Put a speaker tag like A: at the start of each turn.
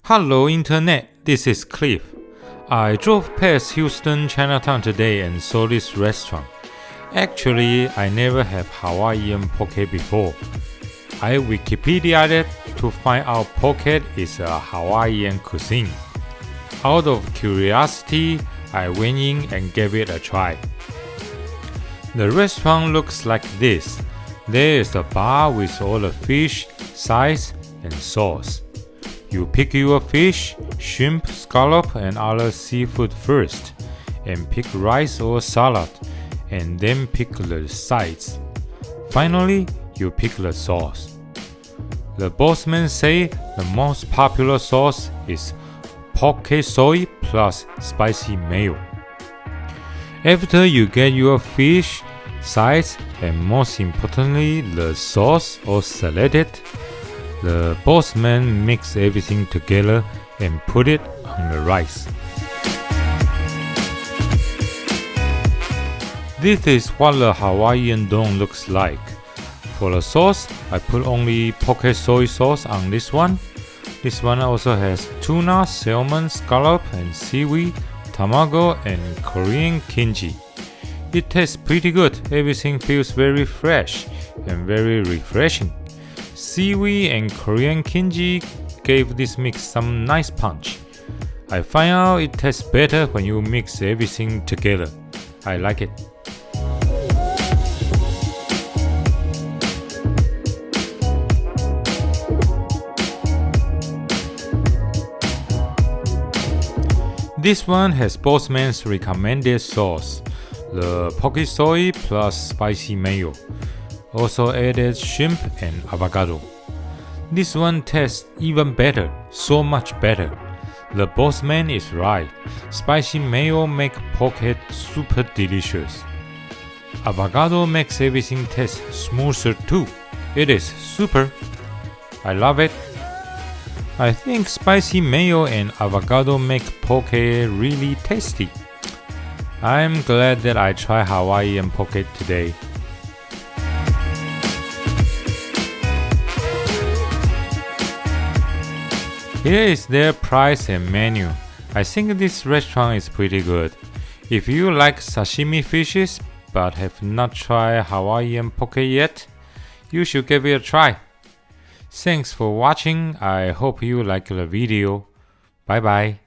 A: Hello Internet, this is Cliff. I drove past Houston Chinatown today and saw this restaurant. Actually, I never have Hawaiian Poke before. I Wikipedia'd it to find out poke is a Hawaiian cuisine. Out of curiosity, I went in and gave it a try. The restaurant looks like this. There is a bar with all the fish, sides, and sauce. You pick your fish, shrimp, scallop, and other seafood first, and pick rice or salad, and then pick the sides. Finally, you pick the sauce. The bossman say the most popular sauce is poke soy plus spicy mayo. After you get your fish, sides, and most importantly the sauce all selected, the bossman mix everything together and put it on the rice. This is what the Hawaiian don looks like. For the sauce, I put only poke soy sauce on this one. This one also has tuna, salmon, scallop, and seaweed, tamago, and Korean kimchi. It tastes pretty good. Everything feels very fresh and very refreshing. Seaweed and Korean kimchi gave this mix some nice punch. I find out it tastes better when you mix everything together. I like it. This one has bossman's recommended sauce, the poke soy plus spicy mayo. Also added shrimp and avocado. This one tastes even better, so much better. The bossman is right. Spicy mayo make poke super delicious. Avocado makes everything taste smoother too. It is super. I love it. I think spicy mayo and avocado make poke really tasty. I'm glad that I tried Hawaiian Poke today. Here is their price and menu. I think this restaurant is pretty good. If you like sashimi fishes but have not tried Hawaiian Poke yet, you should give it a try. Thanks for watching. I hope you like the video. Bye bye.